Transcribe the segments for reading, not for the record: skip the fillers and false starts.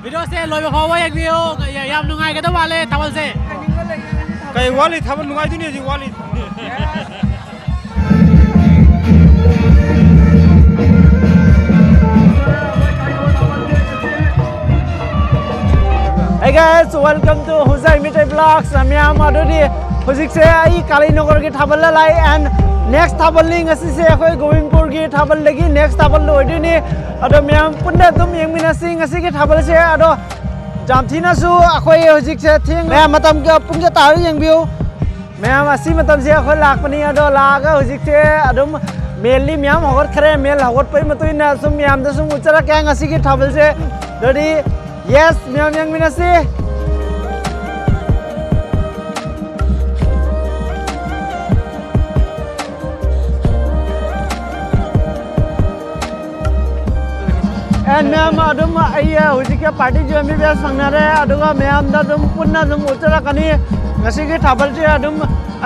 ꯚꯤꯗꯤꯑꯣꯁꯦ ꯂꯣꯏꯕ ꯐꯥꯎꯕ ꯌꯦꯡꯕꯤꯌꯨ ꯌꯥꯝ ꯅꯨꯡꯉꯥꯏꯒꯗꯕ ꯃꯥꯜꯂꯦ ꯊꯥꯕꯜꯁꯦ ꯀꯩ ꯋꯥꯠꯂꯤ ꯊꯥꯕꯜ ꯅꯨꯡꯉꯥꯏꯗꯣꯏꯅꯤ ꯍꯧꯖꯤꯛ ꯋꯥꯠꯂꯤ Hey guys, welcome to Huzai Mitai Vlogs. Miyam adodi hujik se ai Kalinagar ki thabal lai and next thabal ling asi se khoi Govindpur ki thabal lagi next thabal lo idini ado miyam punna tum yengmina sing asi ki thabal se ado jamthina su akhoi hujik se thing me matam ke pungja tar yengbiu miyam asi matam se akhoi lakpani ado laga hujik se adum mainly miyam hogot khare mail hogot pai matuina sum miyam da sum uchara kyang asi ki thabal se dodi yes miyam yengmina si and ma'am adum ai hujik ke party jo mi bes phangna re aduga ma'am da dum punna dum uchara kani ngasi ke thabal je adum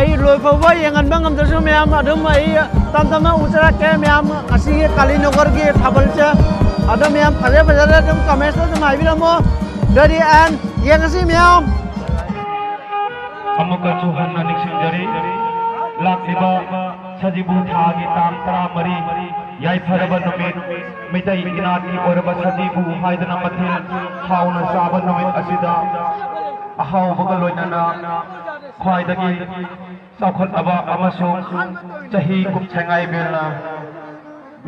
ai loi phawa yengan bangam da su ma'am adum ai tam tam uchara ke ma'am ngasi ke Kalinagar ki thabal je adum ma'am phare phare dum comment da dum ai bi mo dari and yang ngasi ma'am amuka chuhan na niksingjari lakliba sajibu thagi tam tara mari yai pharaba numit mitai inati oraba sajibu haidana mathil hauna saba numit asida ahaw bagaloinana khwaidagi sakhot aba amasung chahi kum thengai belna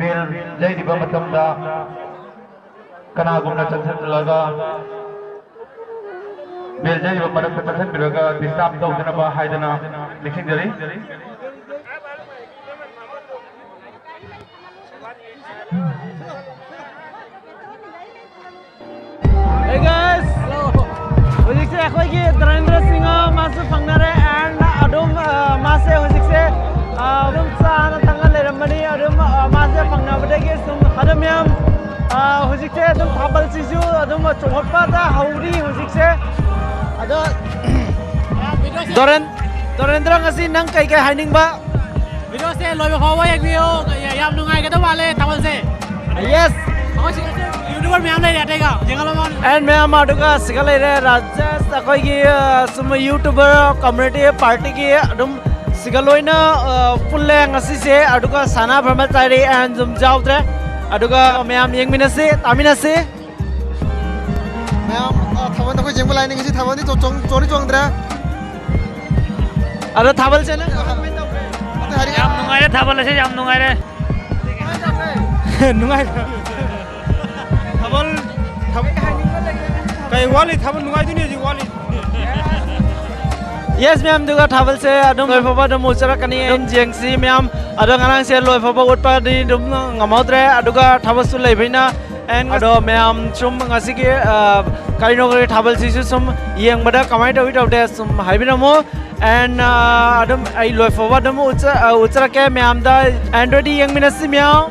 bel jaidiba matamda kana gumna chanthan laga bel jaidiba marakta chanthan biraga disturb tawdana ba haidana niksingjari Hey guys, hujik se akhoi ki Dharendra Singh masu phangna re and adum mase hujik se adum sana tangal leramani adum mase phangna badagi sum adum yam hujik se adum thabal sisu adum chokpa da hauri hujik se ado Dharendra ngasi nang kai kai haining ba ꯚꯤꯗꯤꯑꯣꯁꯦ ꯂꯣꯏꯕ ꯐꯥꯎꯕ ꯌꯦꯡꯕꯤꯌꯨ ꯌꯥꯝ ꯅꯨꯡꯉꯥꯏꯒꯗꯕ ꯃꯥꯜꯂꯦ ꯊꯥꯕꯜꯁꯦ yes YouTuber ma'am नहीं रहते का जंगल and ma'am aduga sigalere rajesh akhoi ki sum youtuber community party ki adum sigaloina pulle ngasi se aduga sana brahmachari and zum jautre aduga ma'am yengminasi taminasi ma'am thaban da koi jengba lai ngi si thaban di chori chongdra ado thabal chena yam nungai re thabal se yam nungai re nungai Thabal ꯀꯩ ꯋꯥꯠꯂꯤ ꯊꯥꯕꯜ ꯅꯨꯡꯉꯥꯏꯗꯣꯏꯅꯤ ꯍꯧꯖꯤꯛ ꯋꯥꯠꯂꯤ yes ma'am duga thabal se adum loi phaba dum uchara kani dum jengsi ma'am ado ngarang se loi phaba utpa di dum ngamautre aduga thabal su leibina and ado ma'am chum ngasi ki Kalinagar thabal sisu sum yeng bada kamai dawi dawde sum haibina mo and adum ai loi phaba dum uchara ke ma'am da android yeng minasi ma'am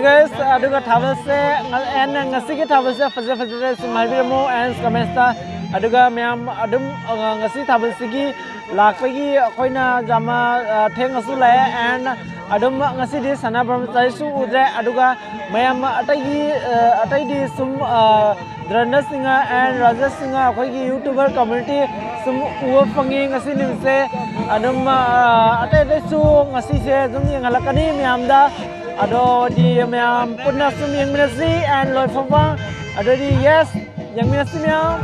guys, aduga thabal se and ngasi ki thabal se faze sumai bi mo and kamesta aduga myam adum ngasi thabal se ki lakpagi koina jama theng asu la and adum ngasi di sana brahmachari su udre aduga mayam atai di sum Dharna Singha and Raja Singha akhoi YouTuber community sum uwa fangi ngasi nimse adum atai su ngasi se jung yang halakani myam da ado di myam punna sum yang minasi and loi fawa ado di yes yang minasi myam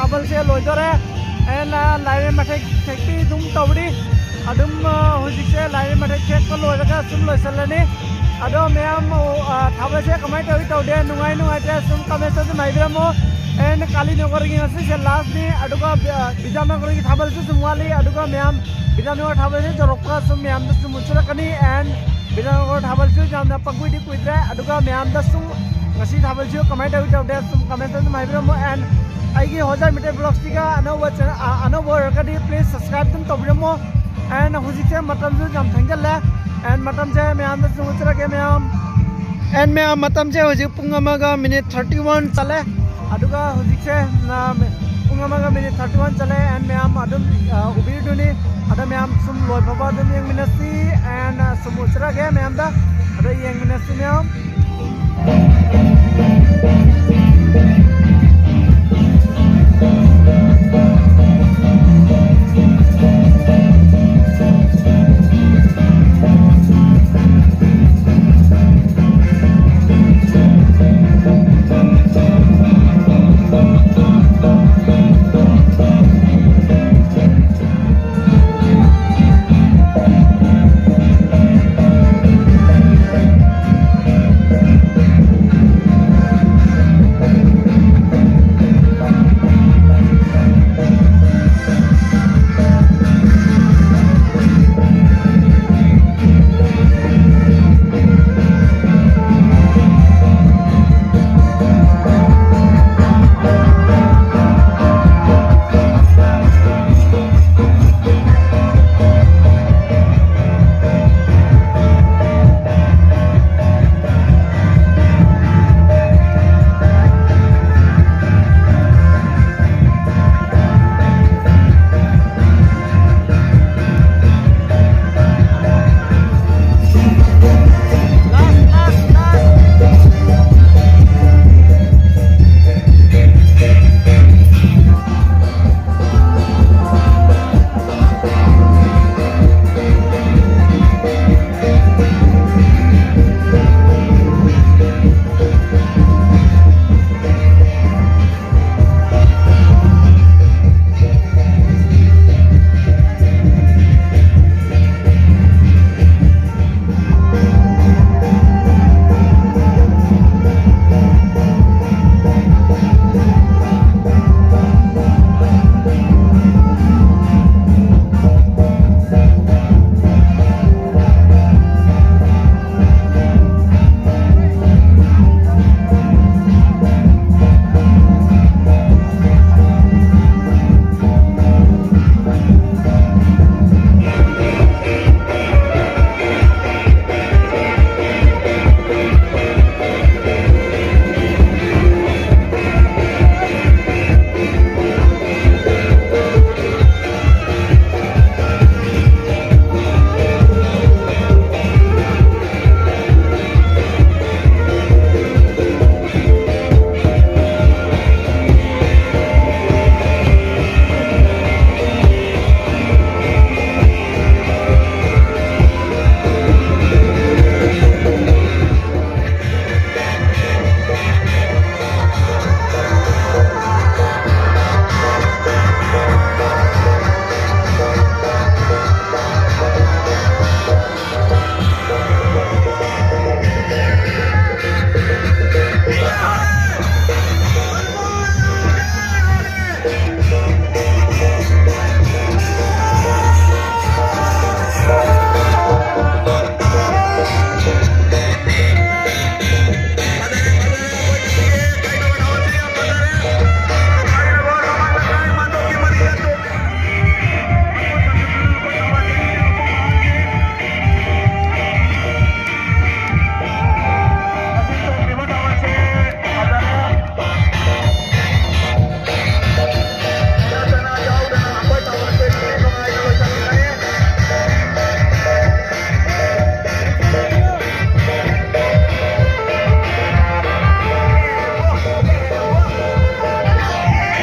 thabal se loidore and live mathek thekpi dum tawdi adum hujik se live mathek check ko loidaga sum loisalani ado meam thabal se kamai tawi tawde nungai te sum kamesa se maibiramo and kali nogor gi ngasi se last ni aduga bijanagor gi thabal se sumwali aduga meam bijanagor thabal se jorokka sum meam da sum muchrakani and bijanagor thabal se jamna pagui di kuidra aduga meam da sum ngasi thabal se kamai tawi tawde sum kamesa se maibiramo and aigi hozar meter vlogs tiga anover kadi please subscribe tum tobremo and hujik se matam ju jam thangjal and matam se meam da sum muchra ke meam and meam matam se hujik pungamaga minute 31 chale aduga hujik se pungamaga minute 31 chale and meam adum ubir duni ada meam sum loi baba dum yang minasi and sum muchra ke meam da ada yang minasi meam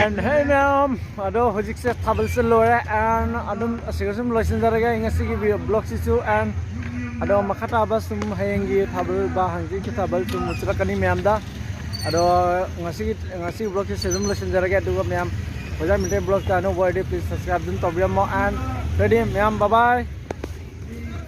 and hey ma'am ado hojik se thabal se lore and adum asigasum loisin jaraga ingasi gi blog sisu and ado makata abasum hayengi thabal ba hangji ki thabal tum musra kani ma'am da ado ngasi blog se sejum loisin jaraga adu ma'am hojai mite blog ta no boy please subscribe dun tobriam mo and ready ma'am bye bye.